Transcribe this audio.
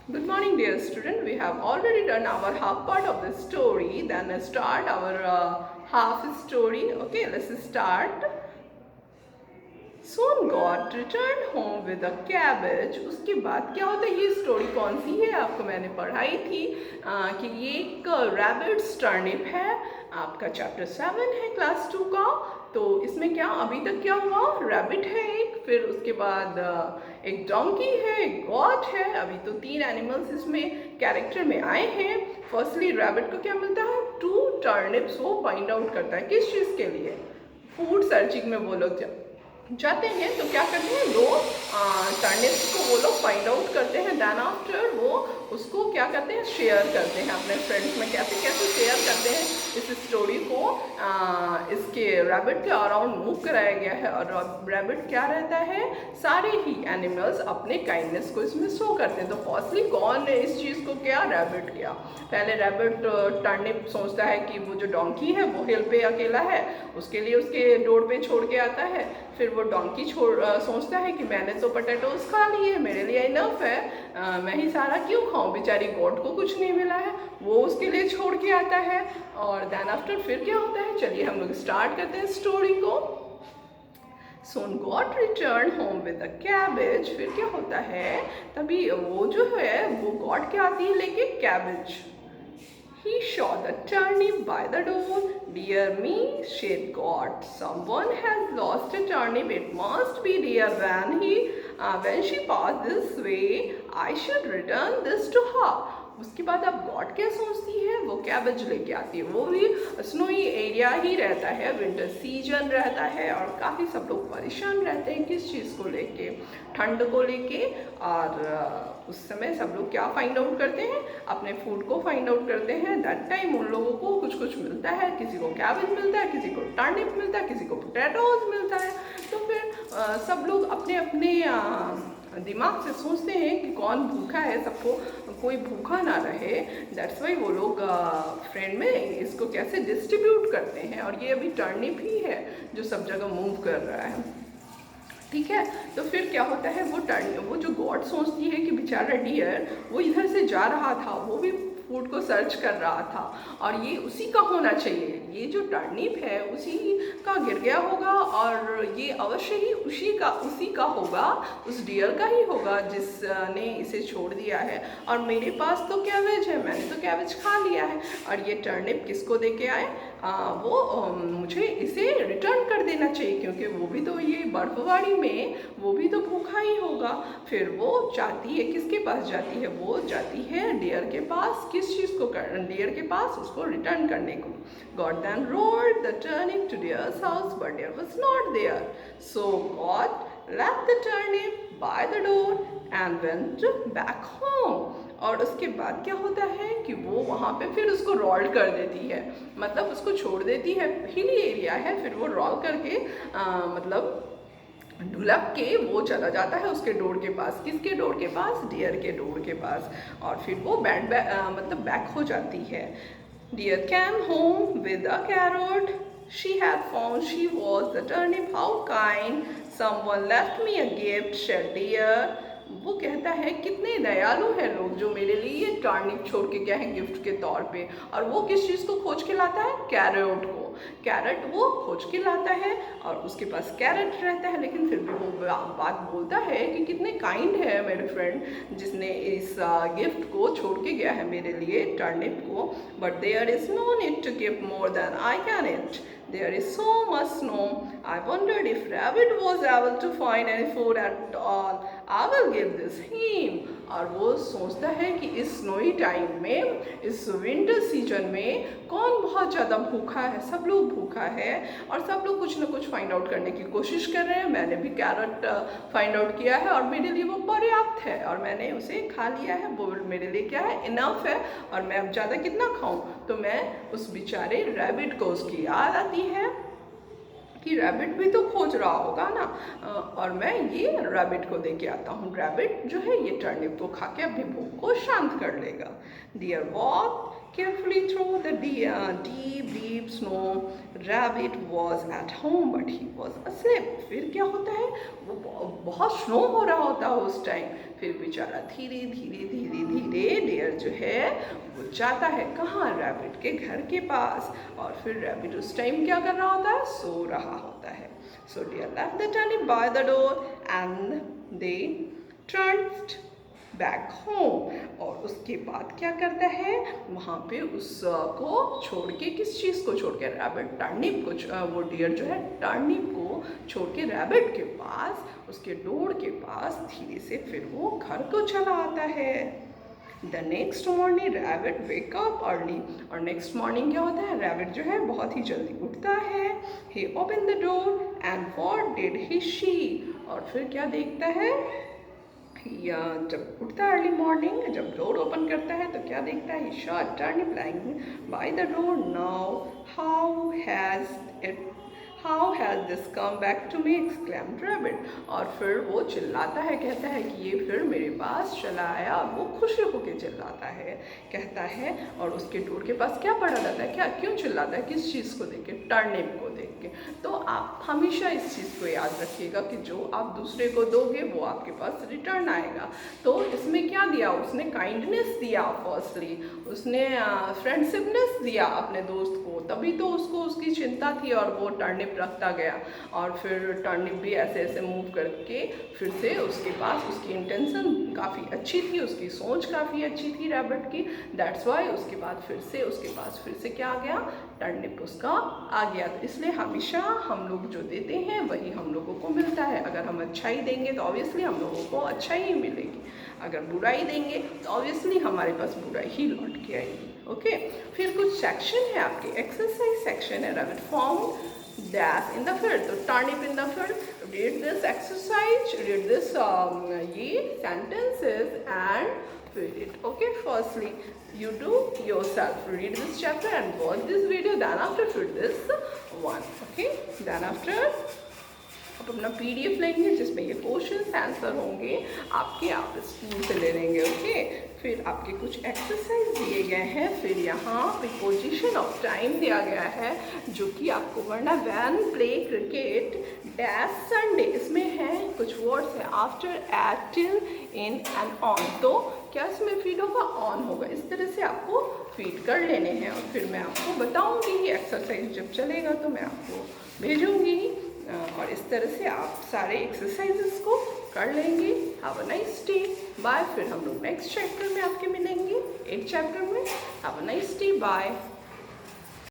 Good morning, dear student. We have already done our half part of the story. Then let's start our half story. Okay, let's start. Soon God returned home with a cabbage. उसके बाद क्या होता है, ये story कौन सी है आपको मैंने पढ़ाई थी कि ये एक रैबिट्स टर्निप है। आपका चैप्टर 7 है क्लास 2 का। तो इसमें क्या अभी तक क्या हुआ, रैबिट है एक, फिर उसके बाद एक डोंकी है, एक गॉट है। अभी तो 3 एनिमल्स इसमें कैरेक्टर में आए हैं। फर्स्टली रैबिट को क्या मिलता है, 2 टर्निप्स। वो फाइंड आउट करता है किस चीज़ के लिए, फूड सर्चिंग में वो लोग जाते हैं। तो क्या करते हैं, 2 टर्निप्स को वो लोग फाइंड आउट करते हैं। देन आफ्टर वो उसको क्या करते हैं, शेयर करते हैं अपने फ्रेंड्स में। कैसे कैसे शेयर करते हैं, इस स्टोरी को इसके रैबिट के अराउंड मूव कराया गया है। और रैबिट क्या रहता है, सारे ही एनिमल्स अपने काइंडनेस को इसमें शो करते हैं। तो फर्स्टली कौन ने इस चीज़ को किया, रैबिट किया। पहले रैबिट टर्निप सोचता है कि वो जो डोंकी है वो हिल पे अकेला है, उसके लिए उसके डोर पे छोड़ के आता है। फिर वो डोंकी सोचता है कि मैंने तो पोटैटोज खा लिए, मेरे लिए इनफ है, मैं ही सारा क्यों खाऊं, बेचारी गॉड को कुछ नहीं मिला है, वो उसके लिए छोड़ के आता है। और देन आफ्टर फिर क्या होता है, चलिए हम लोग स्टार्ट करते हैं स्टोरी को। Son god return home with a cabbage. फिर क्या होता है, तभी वो जो है वो गॉड क्या आती है लेके, cabbage. He saw the turnip by the door. Dear me, said God, someone has lost a turnip. It must be dear when she passed this way. I should return this to her. उसके बाद अब God क्या सोचती है, वो cabbage लेके आती है। वो भी स्नोई एरिया ही रहता है, विंटर सीजन रहता है और काफ़ी सब लोग परेशान रहते हैं किस चीज़ को लेके, ठंड को लेके। और उस समय सब लोग क्या फाइंड आउट करते हैं, अपने फूड को फाइंड आउट करते हैं। दैट टाइम उन लोगों को कुछ कुछ मिलता है, किसी को कैबेज मिलता है, किसी को टर्निप मिलता है, किसी को पोटैटोज मिलता है। तो फिर सब लोग अपने अपने दिमाग से सोचते हैं कि कौन भूखा है, सबको कोई भूखा ना रहे। दैट्स वाई वो लोग फ्रेंड में इसको कैसे डिस्ट्रीब्यूट करते हैं। और ये अभी टर्निप ही है जो सब जगह मूव कर रहा है, ठीक है। तो फिर क्या होता है, वो जो गॉड सोचती है कि बेचारा डियर वो इधर से जा रहा था, वो भी फूड को सर्च कर रहा था और ये उसी का होना चाहिए, ये जो टर्निप है उसी का गिर गया होगा और ये अवश्य ही उसी का होगा, उस डियर का ही होगा जिसने इसे छोड़ दिया है। और मेरे पास तो कैबेज है, मैंने तो कैबेज खा लिया है। और ये टर्निप किसको दे के आए, मुझे इसे रिटर्न कर देना चाहिए, क्योंकि वो भी तो ये बर्फबारी में वो भी तो भूखा ही होगा। फिर वो चाहती है, किसके पास जाती है, वो जाती है डियर के पास। किस चीज़ को कर, डियर के पास उसको रिटर्न करने को। Goat then rode the turnip to deer's house but deer was not there. So goat left the turnip by the door and went back home. और उसके बाद क्या होता है कि वो वहाँ पे फिर उसको रोल कर देती है, मतलब उसको छोड़ देती है। हिली एरिया है, फिर वो रोल करके मतलब ढुलक के वो चला जाता है उसके डोर के पास। किसके डोर के पास, डियर के डोर के पास। और फिर वो मतलब बैक हो जाती है। Deer came home with a carrot she had found. She was the turnip. How kind, someone left me a gift, said dear. वो कहता है कितने दयालु हैं लोग जो मेरे लिए ये टर्निप छोड़ के गए हैं गिफ्ट के तौर पे। और वो किस चीज़ को खोज के लाता है, कैरेट को। कैरेट वो खोज के लाता है और उसके पास कैरेट रहता है, लेकिन फिर भी वो बात बोलता है कि कितने काइंड है मेरे फ्रेंड जिसने इस गिफ्ट को छोड़ के गया है मेरे लिए, टर्निप को। But there is no need to give more than I can eat. There is so much snow. I wondered if Rabbit was able to find any food at all. I will give this him. और वो सोचता है कि इस snowy time में, इस winter season में कौन बहुत ज़्यादा भूखा है, सब लोग भूखा है और सब लोग कुछ ना कुछ फाइंड आउट करने की कोशिश कर रहे हैं। मैंने भी कैरेट फाइंड आउट किया है और मेरे लिए वो पर्याप्त है और मैंने उसे खा लिया है। वो मेरे लिए क्या है, इनफ है। और मैं अब ज़्यादा कितना खाऊं। तो मैं उस बेचारे रैबिट को उसकी याद आती है कि रैबिट भी तो खोज रहा होगा ना, और मैं ये रैबिट को दे के आता हूँ। रैबिट जो है ये टर्निप को खा के अपनी भूख को शांत कर लेगा। Deer walk carefully through the deep snow. Rabbit was at home but he was asleep. फिर क्या होता है, वो बहुत स्नो हो रहा होता है उस टाइम। फिर बेचारा धीरे धीरे धीरे डे डियर जो है वो जाता है कहाँ, रैबिट के घर के पास। और फिर रैबिट उस टाइम क्या कर रहा होता है, सो रहा होता है। So deer left the turnip by the door and they turned back home. और उसके बाद क्या करता है, वहाँ पे उसको छोड़ के, किस चीज़ को छोड़ के, रैबिट टर्निप को, वो डियर जो है टर्निप को छोड़ के रैबिट के पास, उसके डोर के पास धीरे से फिर वो घर को चला आता है। The next morning rabbit wake up early. और नेक्स्ट मॉर्निंग क्या होता है, रैबिट जो है बहुत ही जल्दी उठता है। He open the door and what did he see. और फिर क्या देखता है, या जब उठता है अर्ली मॉर्निंग, जब डोर ओपन करता है तो क्या देखता है, he saw a turnip lying by the door. Now how has this come back to me, exclaimed rabbit. और फिर वो चिल्लाता है, कहता है कि ये फिर मेरे पास चला आया। और वो खुश होकर चिल्लाता है, कहता है, और उसके डोर के पास क्या पड़ा रहता है, क्या क्यों चिल्लाता है, किस चीज़ को देख के, टर्निप को देख के। तो आप हमेशा इस चीज़ को याद रखिएगा कि जो आप दूसरे को दोगे वो आपके पास रिटर्न आएगा। तो इसमें क्या दिया, उसने काइंडनेस दिया, फर्स्टली उसने फ्रेंडशिपनेस दिया अपने दोस्त को, तभी तो उसको उसकी चिंता थी और वो टर्निप रखता गया। और फिर टर्निप भी ऐसे ऐसे मूव करके फिर से उसके पास, उसकी इंटेंशन काफ़ी अच्छी थी, उसकी सोच काफ़ी अच्छी थी रैबिट की। दैट्स वाई उसके बाद फिर से उसके पास फिर से क्या आ गया, टर्निप उसका आ गया। तो इसलिए हमेशा हम लोग जो देते हैं वही हम लोगों को मिलता है। अगर हम अच्छाई देंगे तो ऑब्वियसली हम लोगों को अच्छाई ही मिलेगी, अगर बुराई देंगे तो ऑब्वियसली हमारे पास बुराई ही लौट के आएगी। ओके, फिर कुछ सेक्शन है आपके, एक्सरसाइज सेक्शन है। Rabbit found dash in the field, तो turnip in the field. Read this exercise, read this ye sentences and fill it. Okay, firstly you do yourself, read this chapter and watch this video, then after fill this one. Okay, then after आप अपना PDF लेंगे जिसमें ये question answer होंगे आपके, आप school से ले लेंगे। ओके, फिर आपके कुछ एक्सरसाइज दिए गए हैं, फिर यहाँ प्रीपोजिशन ऑफ टाइम दिया गया है जो कि आपको वरना when play cricket dash Sunday, इसमें है कुछ वर्ड्स हैं, after, at, till, in and on. तो क्या इसमें फीड होगा, ऑन होगा। इस तरह से आपको फीड कर लेने हैं और फिर मैं आपको बताऊँगी, एक्सरसाइज जब चलेगा तो मैं आपको भेजूँगी। और इस तरह से आप सारे एक्सरसाइजेस को कर लेंगे। Have a nice day, bye. फिर हम लोग नेक्स्ट चैप्टर में आपके मिलेंगे, 8 चैप्टर में। Have a nice day, bye.